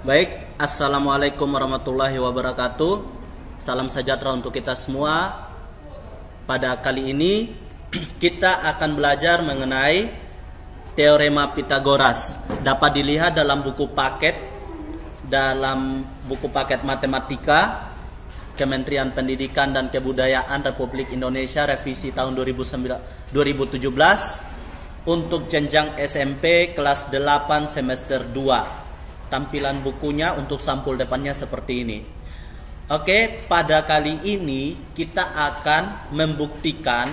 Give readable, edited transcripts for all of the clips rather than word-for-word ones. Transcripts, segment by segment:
Baik, Assalamualaikum warahmatullahi wabarakatuh. Salam sejahtera untuk kita semua. Pada kali ini kita akan belajar mengenai teorema Pythagoras. Dapat dilihat dalam buku paket matematika Kementerian Pendidikan dan Kebudayaan Republik Indonesia revisi tahun 2017 untuk jenjang SMP kelas 8 semester 2. Tampilan bukunya untuk sampul depannya seperti ini. Oke, pada kali ini kita akan membuktikan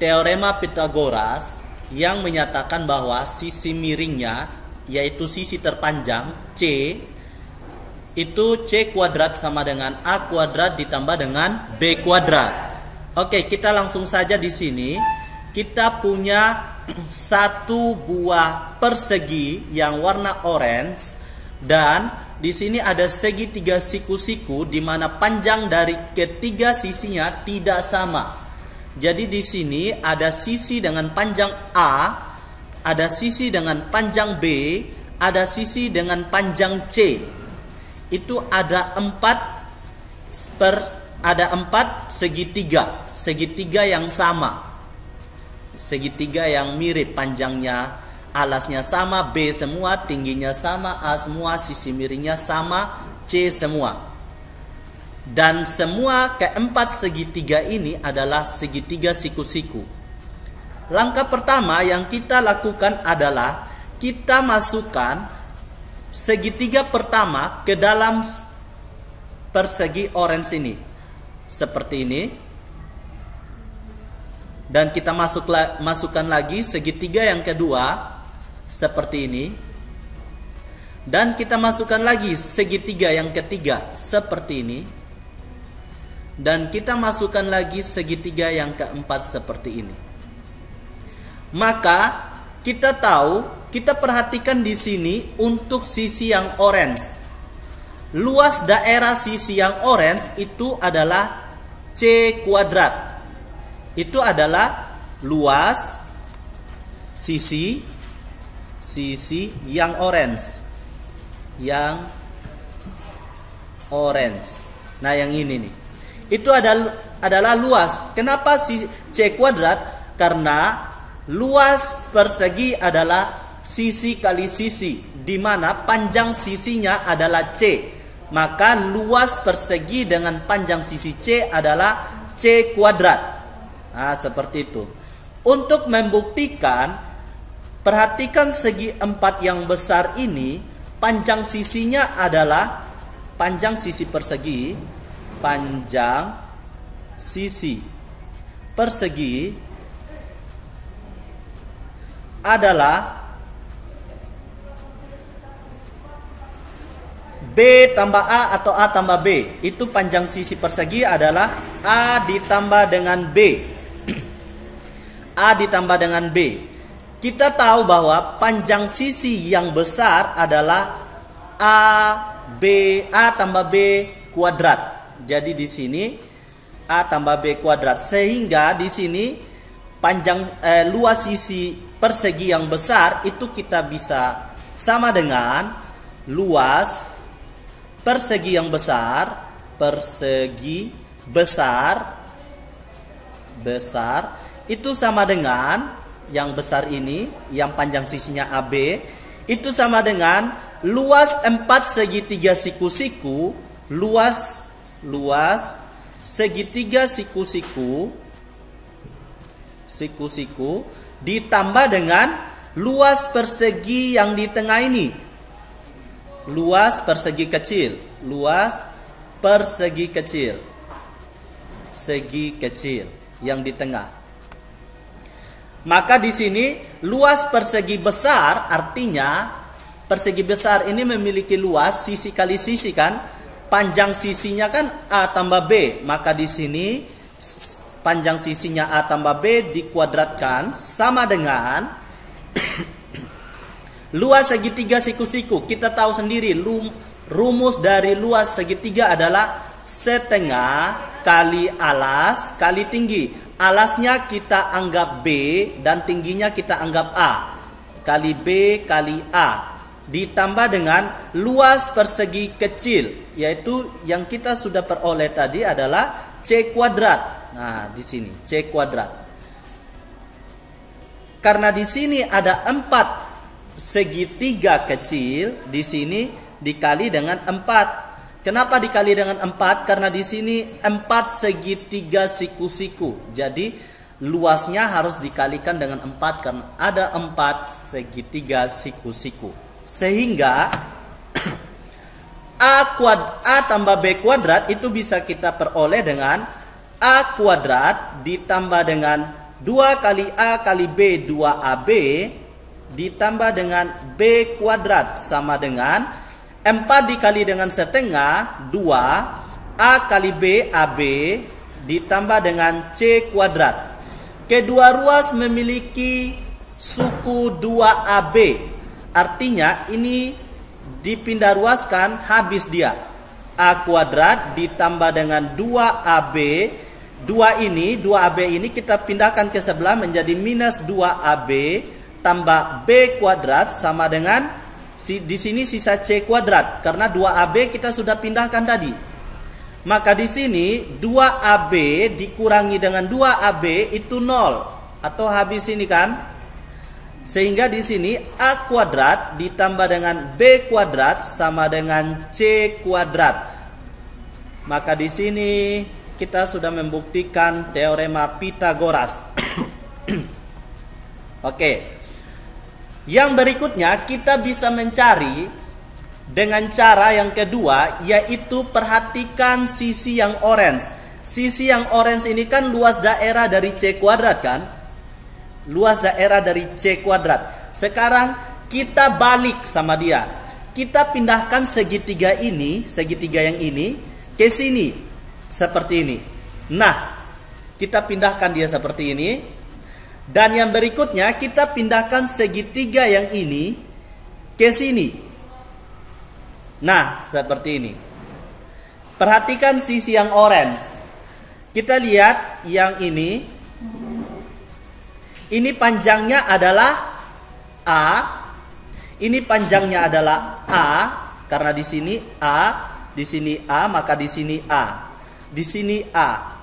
teorema Pythagoras yang menyatakan bahwa sisi miringnya, yaitu sisi terpanjang C, itu C kuadrat sama dengan A kuadrat ditambah dengan B kuadrat. Oke, kita langsung saja di sini. Kita punya satu buah persegi yang warna orange, dan di sini ada segitiga siku-siku di mana panjang dari ketiga sisinya tidak sama. Jadi di sini ada sisi dengan panjang A, ada sisi dengan panjang B, ada sisi dengan panjang C. Itu ada empat segitiga yang sama. Segitiga yang mirip, panjangnya, alasnya sama, B semua, tingginya sama, A semua, sisi miringnya sama, C semua. Dan semua keempat segitiga ini adalah segitiga siku-siku. Langkah pertama yang kita lakukan adalah kita masukkan segitiga pertama ke dalam persegi orange ini. Seperti ini. Dan kita masukkan lagi segitiga yang kedua seperti ini. Dan kita masukkan lagi segitiga yang ketiga seperti ini. Dan kita masukkan lagi segitiga yang keempat seperti ini. Maka kita perhatikan di sini untuk sisi yang orange. Luas daerah sisi yang orange itu adalah C kuadrat. Itu adalah luas sisi yang orange. Nah, yang ini nih. Itu adalah luas. Kenapa C kuadrat? Karena luas persegi adalah sisi kali sisi, di mana panjang sisinya adalah C. Maka luas persegi dengan panjang sisi C adalah C kuadrat. Nah, seperti itu. Untuk membuktikan, perhatikan segi empat yang besar ini, panjang sisinya adalah panjang sisi persegi. Panjang sisi persegi adalah B tambah A atau A tambah B. Itu panjang sisi persegi adalah A ditambah dengan B. A ditambah dengan B. Kita tahu bahwa panjang sisi yang besar adalah A tambah B kuadrat. Jadi di sini A tambah B kuadrat. Sehingga di sini luas sisi persegi yang besar itu kita bisa sama dengan luas persegi yang besar. Persegi besar itu sama dengan yang besar ini, yang panjang sisinya AB, itu sama dengan luas empat segitiga siku-siku, luas segitiga siku-siku ditambah dengan luas persegi yang di tengah ini. Luas persegi kecil, segi kecil yang di tengah. Maka di sini luas persegi besar, artinya persegi besar ini memiliki luas sisi kali sisi kan, panjang sisinya kan A tambah B, maka di sini panjang sisinya A tambah B dikuadratkan sama dengan luas segitiga siku-siku. Kita tahu sendiri rumus dari luas segitiga adalah setengah kali alas kali tinggi. Alasnya kita anggap B dan tingginya kita anggap A. Kali B kali A. ditambah dengan luas persegi kecil, yaitu yang kita sudah peroleh tadi adalah C kuadrat. Nah, di sini C kuadrat. Karena di sini ada 4 segitiga kecil, di sini dikali dengan 4. Kenapa dikali dengan 4? Karena di sini 4 segitiga siku-siku. Jadi luasnya harus dikalikan dengan 4 karena ada 4 segitiga siku-siku. Sehingga A tambah B kuadrat itu bisa kita peroleh dengan A kuadrat ditambah dengan 2 kali A kali B 2AB ditambah dengan B kuadrat sama dengan 4 dikali dengan setengah 2 A kali B AB ditambah dengan C kuadrat. Kedua ruas memiliki suku 2AB. Artinya ini dipindah ruaskan, habis dia. A kuadrat ditambah dengan 2AB. 2AB ini kita pindahkan ke sebelah menjadi minus 2AB tambah B kuadrat sama dengan di sini sisa C kuadrat. Karena 2AB kita sudah pindahkan tadi. Maka di sini 2AB dikurangi dengan 2AB itu 0 atau habis ini kan. Sehingga di sini A kuadrat ditambah dengan B kuadrat sama dengan C kuadrat. Maka di sini kita sudah membuktikan teorema Pythagoras. Oke. Yang berikutnya kita bisa mencari dengan cara yang kedua, yaitu perhatikan sisi yang orange. Sisi yang orange ini kan luas daerah dari C kuadrat kan? Luas daerah dari C kuadrat. Sekarang kita balik sama dia. Kita pindahkan segitiga ini, segitiga yang ini ke sini. Seperti ini. Nah, kita pindahkan dia seperti ini. Dan yang berikutnya kita pindahkan segitiga yang ini ke sini. Nah, seperti ini. Perhatikan sisi yang orange. Kita lihat yang ini. Ini panjangnya adalah A. Ini panjangnya adalah A. Karena di sini A, maka di sini A. Di sini A.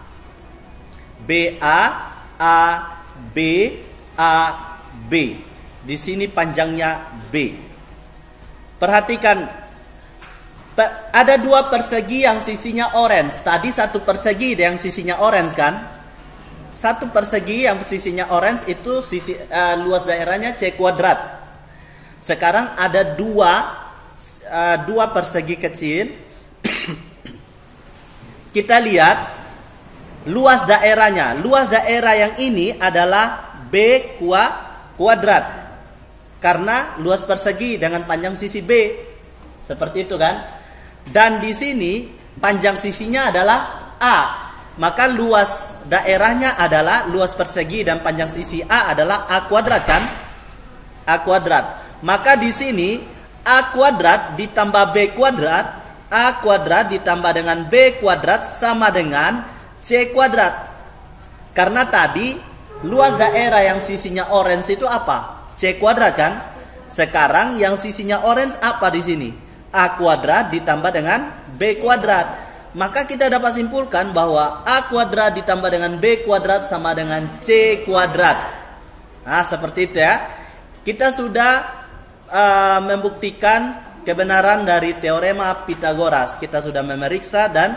BA, A, B, A, B. Di sini panjangnya B. Perhatikan. Ada 2 persegi yang sisinya orange. Tadi 1 persegi yang sisinya orange kan? 1 persegi yang sisinya orange itu luas daerahnya C kuadrat. Sekarang ada 2 persegi kecil. Kita lihat luas daerahnya. Luas daerah yang ini adalah B kuadrat. Karena luas persegi dengan panjang sisi B. Seperti itu kan? Dan di sini panjang sisinya adalah A. Maka luas daerahnya adalah luas persegi dan panjang sisi A adalah A kuadrat kan? A kuadrat. Maka di sini A kuadrat ditambah B kuadrat, A kuadrat ditambah dengan B kuadrat sama dengan C kuadrat. Karena tadi luas daerah yang sisinya orange itu apa? C kuadrat kan? Sekarang yang sisinya orange apa di sini? A kuadrat ditambah dengan B kuadrat. Maka kita dapat simpulkan bahwa A kuadrat ditambah dengan B kuadrat sama dengan C kuadrat. Nah, seperti itu ya. Kita sudah membuktikan kebenaran dari teorema Pythagoras. Kita sudah memeriksa dan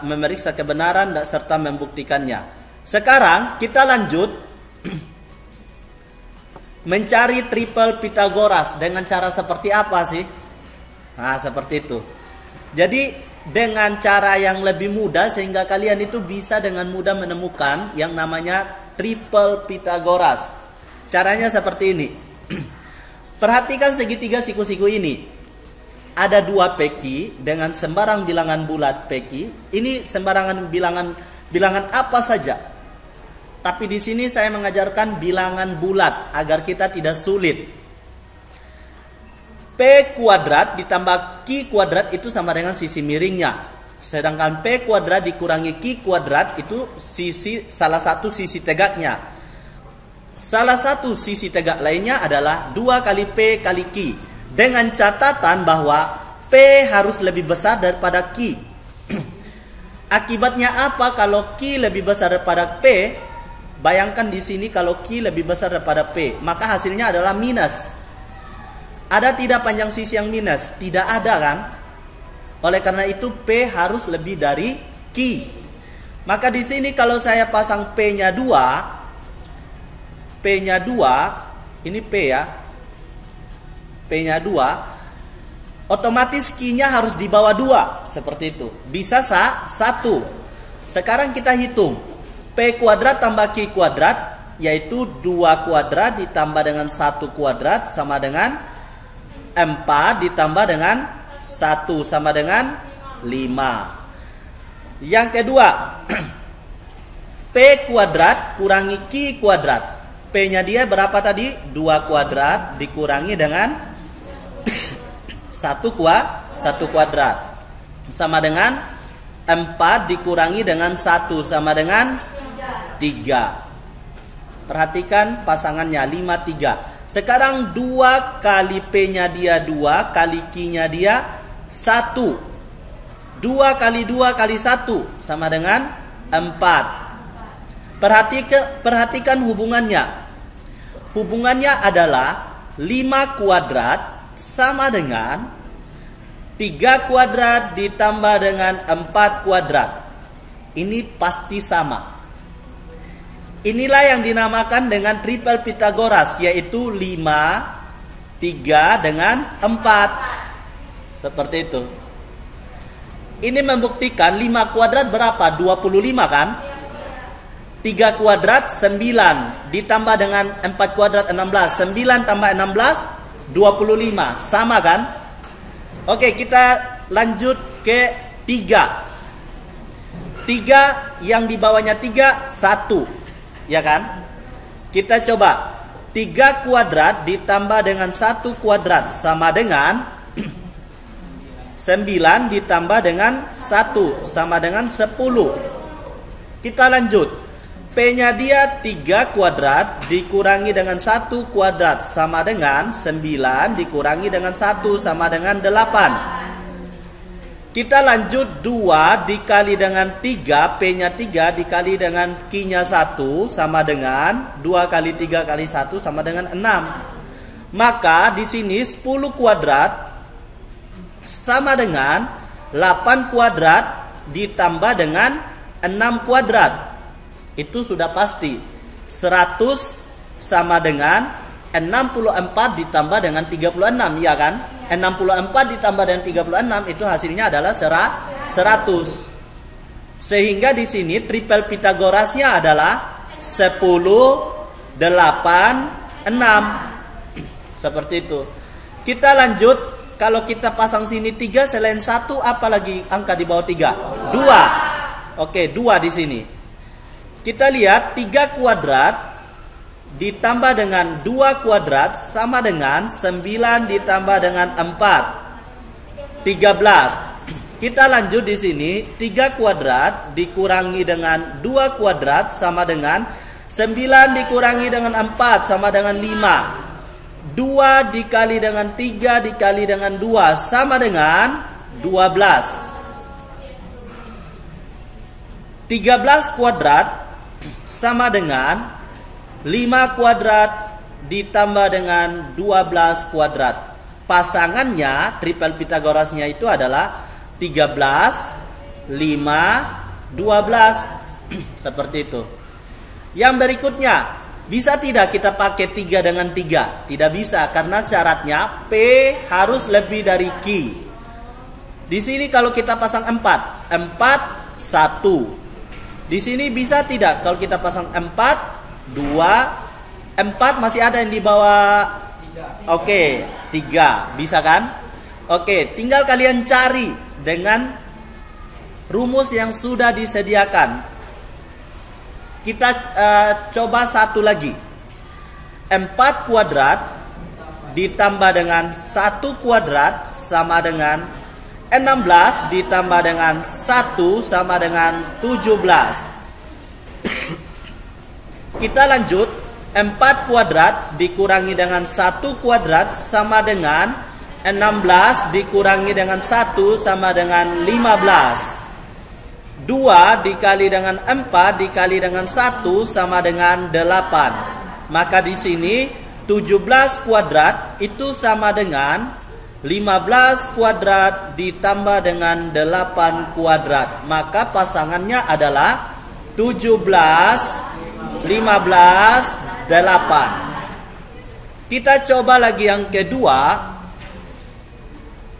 memeriksa kebenaran serta membuktikannya. Sekarang kita lanjut mencari triple Pythagoras. Dengan cara seperti apa sih? Nah, seperti itu. Jadi dengan cara yang lebih mudah sehingga kalian itu bisa dengan mudah menemukan yang namanya triple Pythagoras. Caranya seperti ini. Perhatikan segitiga siku-siku ini. Ada 2 peki dengan sembarang bilangan bulat peki. Ini sembarangan bilangan apa saja. Tapi di sini saya mengajarkan bilangan bulat agar kita tidak sulit. P kuadrat ditambah Q kuadrat itu sama dengan sisi miringnya. Sedangkan P kuadrat dikurangi Q kuadrat itu salah satu sisi tegaknya. Salah satu sisi tegak lainnya adalah 2 kali P kali Q. Dengan catatan bahwa P harus lebih besar daripada Q. Akibatnya apa kalau Q lebih besar daripada P? Bayangkan di sini kalau Q lebih besar daripada P, maka hasilnya adalah minus. Ada tidak panjang sisi yang minus? Tidak ada kan? Oleh karena itu P harus lebih dari Q. Maka di sini kalau saya pasang P-nya 2, P-nya 2, ini P ya. P-nya 2, otomatis Q-nya harus di bawah 2, seperti itu. Bisa 1. Sekarang kita hitung. P kuadrat tambah Q kuadrat, yaitu 2 kuadrat ditambah dengan 1 kuadrat sama dengan 4 ditambah dengan 1 sama dengan 5. Yang kedua, P kuadrat kurangi Q kuadrat. P-nya dia berapa tadi? 2 kuadrat dikurangi dengan 1 kuadrat sama dengan 4 dikurangi dengan 1 sama dengan 3. Perhatikan pasangannya 5, 3. Sekarang 2 kali P-nya dia 2 kali Q-nya dia 1. 2 kali 2 kali 1 sama dengan 4. Perhatikan hubungannya. Hubungannya adalah 5 kuadrat sama dengan 3 kuadrat ditambah dengan 4 kuadrat. Ini pasti sama. Inilah yang dinamakan dengan triple Pythagoras, yaitu 5, 3 dengan 4. Seperti itu. Ini membuktikan 5 kuadrat berapa? 25 kan? 3 kuadrat 9 ditambah dengan 4 kuadrat 16. 9 tambah 16 25. Sama kan? Oke, kita lanjut ke 3. 3 yang di bawahnya 3 1. Ya kan? Kita coba. 3 kuadrat ditambah dengan 1 kuadrat sama dengan 9 ditambah dengan 1 sama dengan 10. Kita lanjut. P-nya dia 3 kuadrat dikurangi dengan 1 kuadrat sama dengan 9 dikurangi dengan 1 sama dengan 8. Kita lanjut 2 dikali dengan 3, P-nya 3 dikali dengan Q-nya 1 sama dengan 2 kali 3 kali 1 sama dengan 6. Maka di sini 10 kuadrat sama dengan 8 kuadrat ditambah dengan 6 kuadrat. Itu sudah pasti. 100 sama dengan 64 ditambah dengan 36, ya kan? 64 ditambah dengan 36 itu hasilnya adalah 100. Sehingga di sini triple Pythagorasnya adalah 10, 8, 6. Seperti itu. Kita lanjut. Kalau kita pasang sini 3 selain 1, apa lagi angka di bawah 3? 2. Oke, 2 di sini. Kita lihat 3 kuadrat ditambah dengan 2 kuadrat sama dengan 9 ditambah dengan 4. 13. Kita lanjut di sini 3 kuadrat dikurangi dengan 2 kuadrat sama dengan 9 dikurangi dengan 4 sama dengan 5. 2 dikali dengan 3 dikali dengan 2 sama dengan 12. 13 kuadrat sama dengan 5 kuadrat ditambah dengan 12 kuadrat. Pasangannya triple Pythagorasnya itu adalah 13, 5, 12. Seperti itu. Yang berikutnya, bisa tidak kita pakai 3 dengan 3? Tidak bisa, karena syaratnya P harus lebih dari Q. Di sini kalau kita pasang 4, 4, 1. Di sini bisa tidak kalau kita pasang 4, 2, 4 masih ada yang di bawah. Oke, 3. Bisa kan? Oke, tinggal kalian cari dengan rumus yang sudah disediakan. Kita coba satu lagi. 4 kuadrat ditambah dengan 1 kuadrat sama dengan 16 ditambah dengan 1 sama dengan 17. Kita lanjut. 4 kuadrat dikurangi dengan 1 kuadrat sama dengan 16 dikurangi dengan 1 sama dengan 15. 2 dikali dengan 4 dikali dengan 1 sama dengan 8. Maka di sini 17 kuadrat itu sama dengan 15 kuadrat ditambah dengan 8 kuadrat. Maka pasangannya adalah 17, 15, 8. Kita coba lagi yang kedua.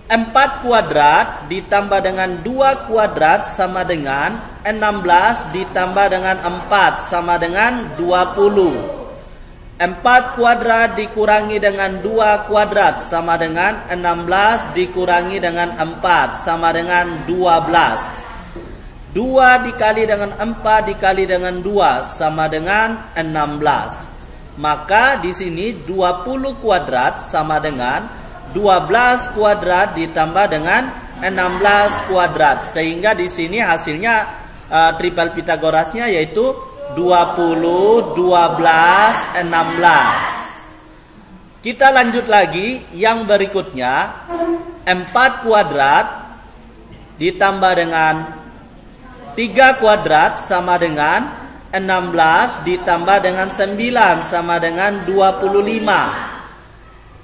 4 kuadrat ditambah dengan 2 kuadrat sama dengan 16 ditambah dengan 4 sama dengan 20. 4 kuadrat dikurangi dengan 2 kuadrat sama dengan 16 dikurangi dengan 4 sama dengan 12. 2 dikali dengan 4 dikali dengan 2 sama dengan 16. Maka di sini 20 kuadrat sama dengan 12 kuadrat ditambah dengan 16 kuadrat. Sehingga di sini hasilnya triple Pitagorasnya yaitu 20, 12, 16. Kita lanjut lagi yang berikutnya. 4 kuadrat ditambah dengan 3 kuadrat sama dengan 16 ditambah dengan 9 sama dengan 25.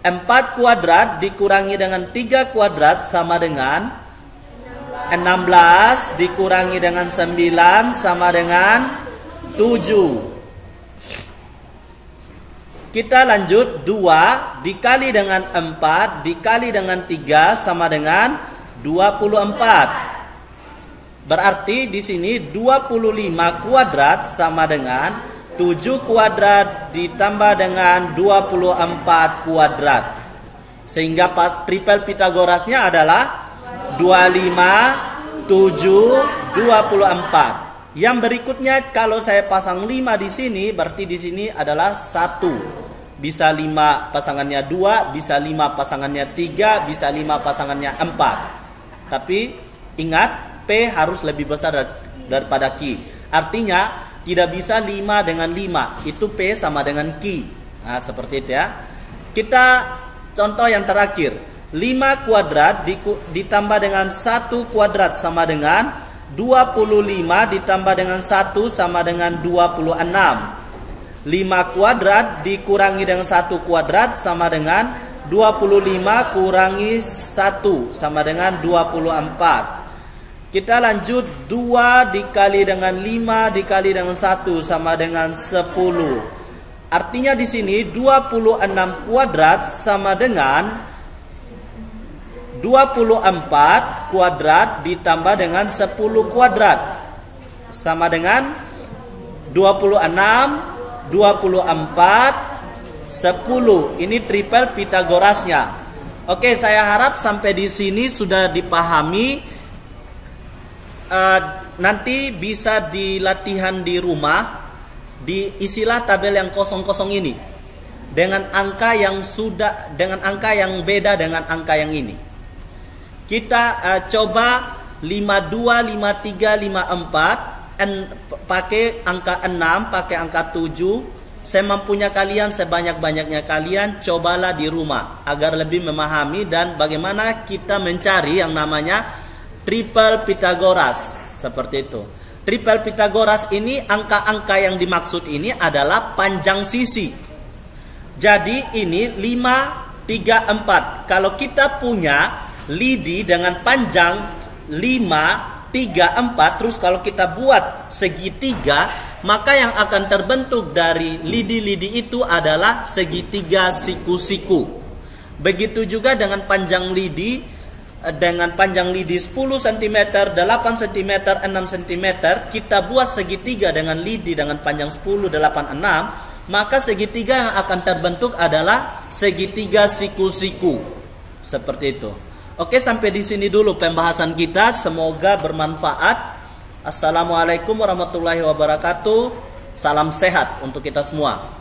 4 kuadrat dikurangi dengan 3 kuadrat sama dengan 16 dikurangi dengan 9 sama dengan 7. Kita lanjut. 2 dikali dengan 4 dikali dengan 3 sama dengan 24. Berarti di sini 25 kuadrat sama dengan 7 kuadrat ditambah dengan 24 kuadrat. Sehingga triple Pitagorasnya adalah 25, 7, 24. Yang berikutnya kalau saya pasang 5 di sini, berarti di sini adalah 1. Bisa 5 pasangannya 2, bisa 5 pasangannya 3, bisa 5 pasangannya 4. Tapi ingat, P harus lebih besar daripada Q. Artinya tidak bisa 5 dengan 5. Itu P sama dengan Q. Nah, seperti itu ya. Kita contoh yang terakhir. 5 kuadrat ditambah dengan 1 kuadrat sama dengan 25 ditambah dengan 1 sama dengan 26. 5 kuadrat dikurangi dengan 1 kuadrat sama dengan 25 kurangi 1 sama dengan 24. Kita lanjut. 2 dikali dengan 5 dikali dengan 1 sama dengan 10. Artinya di sini 26 kuadrat sama dengan 24 kuadrat ditambah dengan 10 kuadrat sama dengan 26, 24, 10. Ini triple Pitagorasnya. Oke, saya harap sampai di sini sudah dipahami. Nanti bisa di latihan di rumah, diisilah tabel yang kosong-kosong ini dengan angka yang beda dengan angka yang ini. Kita coba 52, 53, 54 pakai angka 6, pakai angka 7. Semampunya kalian, sebanyak-banyaknya kalian cobalah di rumah agar lebih memahami dan bagaimana kita mencari yang namanya triple Pitagoras. Seperti itu. Triple Pitagoras ini, angka-angka yang dimaksud ini adalah panjang sisi. Jadi ini 5, 3, 4. Kalau kita punya lidi dengan panjang 5, 3, 4, terus kalau kita buat segitiga, maka yang akan terbentuk dari lidi-lidi itu adalah segitiga siku-siku. Begitu juga dengan panjang lidi. Dengan panjang lidi 10 cm, 8 cm, 6 cm, kita buat segitiga dengan lidi dengan panjang 10, 8, 6, maka segitiga yang akan terbentuk adalah segitiga siku-siku. Seperti itu. Oke, sampai di sini dulu pembahasan kita. Semoga bermanfaat. Assalamualaikum warahmatullahi wabarakatuh. Salam sehat untuk kita semua.